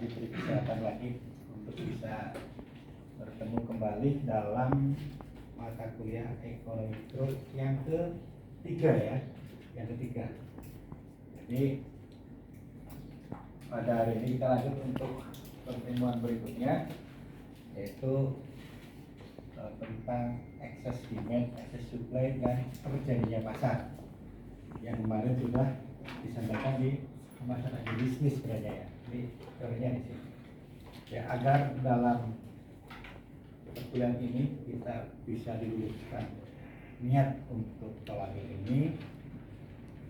diberi kesehatan lagi untuk bisa bertemu kembali dalam mata kuliah ekonomi mikro yang ketiga ya, yang ketiga. Jadi pada hari ini kita lanjut untuk pertemuan berikutnya, yaitu tentang excess demand, excess supply dan terjadinya pasar. Yang kemarin sudah disampaikan di masalah bisnis sebenarnya ya. Ini teorinya di sini. Ya, agar dalam perkuliahan ini kita bisa diluruskan niat untuk pelajar ini,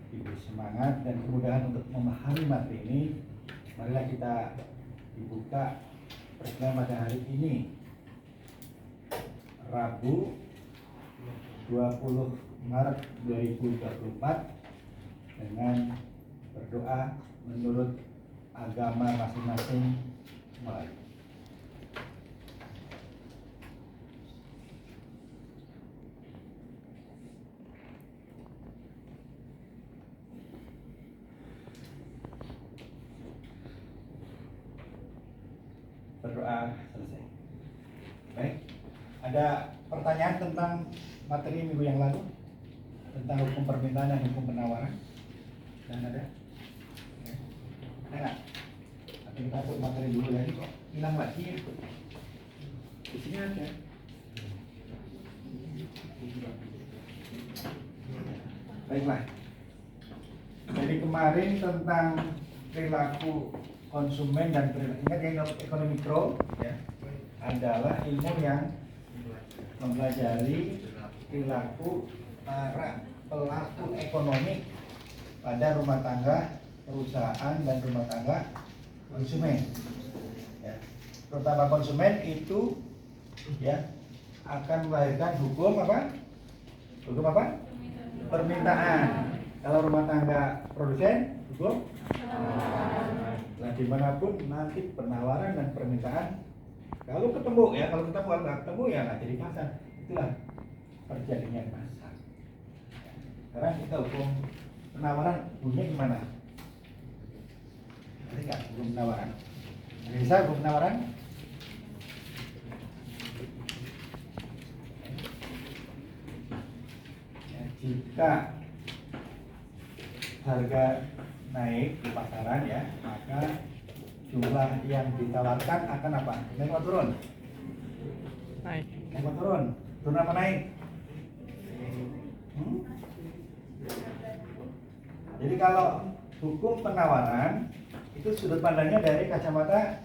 diberi semangat dan kemudahan untuk memahami materi ini. Marilah kita dibuka perkuliahan pada hari ini, Rabu 20 Maret 2024, dengan berdoa menurut agama masing-masing. Mulai. Berdoa selesai. Baik, ada pertanyaan tentang materi minggu yang lalu tentang hukum permintaan dan hukum penawaran? Dan ada? Ada nggak? Atau kita buat materi dulu ya? Ini kok hilang lagi ya? Di sini ada. Baiklah. Jadi kemarin tentang perilaku konsumen dan perilaku, ingat ya, ekonomi mikro ya, adalah ilmu yang mempelajari perilaku para pelaku ekonomi pada rumah tangga, perusahaan, dan rumah tangga konsumen. Ya. Terutama konsumen itu ya akan melahirkan hukum apa? Hukum apa? Permintaan. Kalau rumah tangga produsen, hukum. Nah, dimanapun nanti penawaran dan permintaan, kalau ketemu ya, kalau nggak ketemu ya nggak jadi pasar. Itulah perjanjian pasar. Sekarang kita hukum penawaran bunyinya gimana? Ada nggak hukum penawaran? Bisa hukum penawaran? Ya, jika harga naik di pasaran ya, maka jumlah yang ditawarkan akan apa? Naik atau turun? Naik. Naik atau turun? Turun apa naik? Jadi kalau hukum penawaran itu sudut pandangnya dari kacamata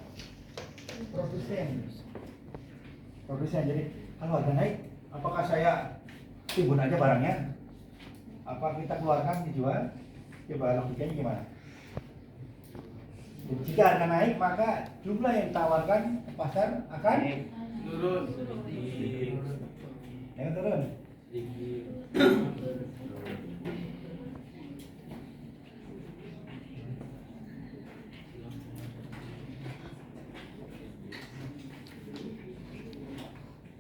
produsen. Jadi kalau harga naik, apakah saya timbun aja barangnya? Apa kita keluarkan dijual? Coba logikanya gimana? Jika harga naik, maka jumlah yang ditawarkan ke pasar akan turun. Yang turun.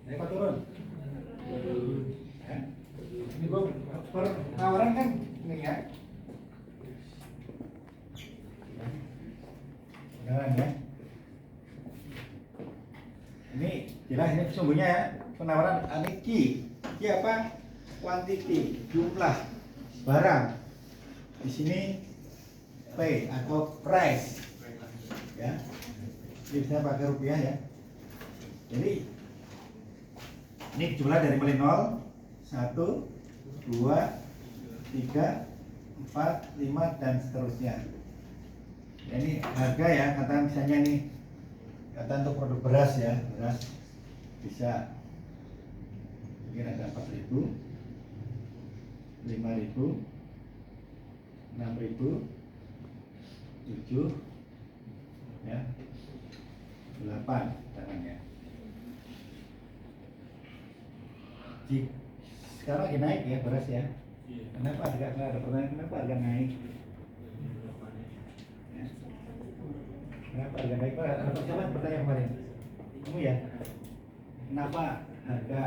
Naik atau turun? Ya. Ini gua penawaran kan ini ya. Penawaran ya. Ini jelas ini sesungguhnya ya, penawaran ini Q apa? Quantity, jumlah barang. Di sini P atau price. Ya. Ini bisa pakai rupiah ya. Jadi ini jumlah dari mulai 0, 1, 2, 3, 4, 5 dan seterusnya. Ya, ini harga ya, kata misalnya nih, kata untuk produk beras ya, beras bisa mungkin ada 4.000, 5.000, 6.000, 7, ya, 8 katanya. Sekarang lagi naik ya beras ya. Kenapa harga, ada pertanyaan kenapa harga naik? Ya. Kenapa harga naik? Ada pertanyaan kemarin. Kamu ya? Kenapa harga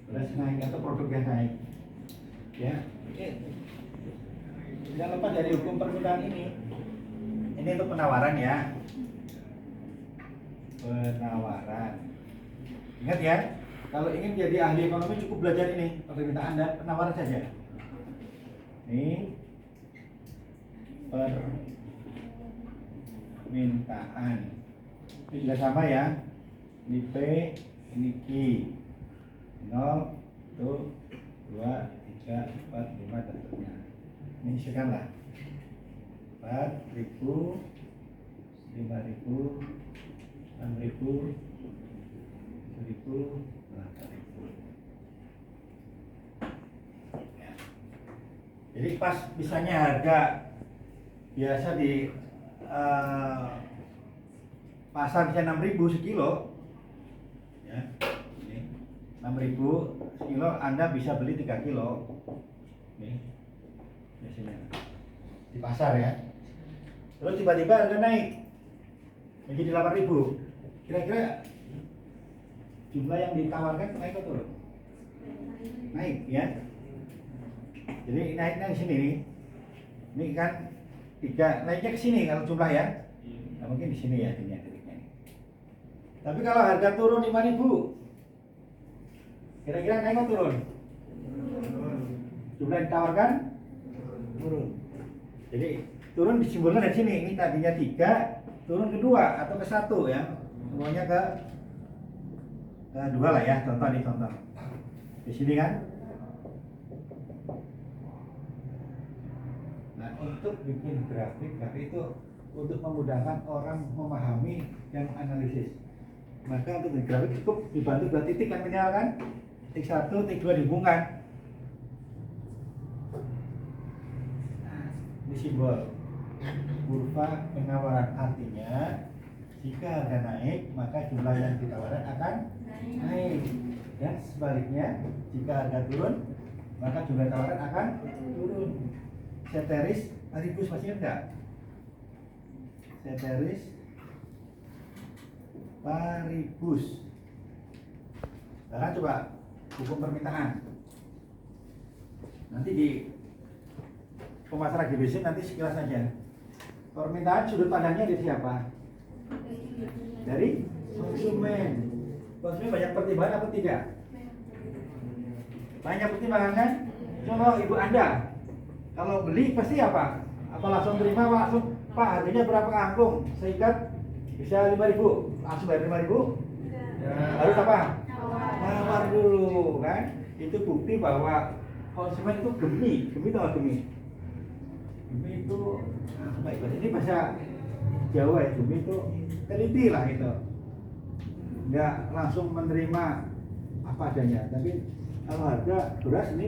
beras naik atau produk yang naik? Ya, tidak lepas dari hukum permintaan ini. Ini untuk penawaran ya. penawaran. Ingat ya, kalau ingin jadi ahli ekonomi cukup belajar ini, permintaan dan penawaran saja. Ini permintaan. Ini juga sama ya. Ini P, ini Q. 0, 1, 2, 3, 4, 5 dan seterusnya. Ini isikanlah 4.000, 5.000, 6.000, 1.000, 8.000. Jadi pas misalnya harga biasa di pasar bisa 6.000 sekilo, ya, ini 6.000 sekilo, Anda bisa beli 3 kilo, nih, biasanya di pasar ya. Terus tiba-tiba harga naik menjadi 8.000, kira-kira jumlah yang ditawarkan naik atau turun? Naik ya. Jadi naiknya di sini nih. Ini kan 3, naiknya ke sini kalau jumlah ya. Nah, mungkin di sini ya titiknya. Tapi kalau harga turun 5.000, kira-kira naik atau turun? Jumlah yang ditawarkan turun. Jadi turun disimbolkan dari sini. Ini tadinya 3, turun ke 2 atau ke 1 ya. Semuanya ke 2 lah ya. Contoh nih, contoh. Di sini kan. Nah, untuk bikin grafik itu untuk memudahkan orang memahami dan analisis. Maka untuk bikin grafik cukup dibantu 2 titik kan minimal kan? Titik 1, titik 2 dihubungkan. Nah, ini simbol kurva penawaran, artinya jika harga naik maka jumlah yang ditawarkan akan naik, dan sebaliknya jika harga turun maka jumlah tawaran akan turun. Ceteris paribus, masih enggak? Ceteris paribus. Sekarang coba hukum permintaan. Nanti di pemasaran GBC nanti sekilas saja. Permintaan sudut pandangnya dari siapa? Dari konsumen. Konsumen banyak pertimbangan apa tidak? Banyak pertimbangan kan? Contoh ibu Anda, kalau beli pasti apa? Apa langsung terima, langsung Pak harganya berapa kangkung? Seikat bisa 5.000, langsung bayar 5.000? Harus apa? Nawar dulu kan? Itu bukti bahwa konsumen itu gemi tahu gemi? Gemi itu baik, ini bahasa Jawa ya, gemi itu teliti lah itu. Nggak langsung menerima apa adanya, tapi kalau harga beras ini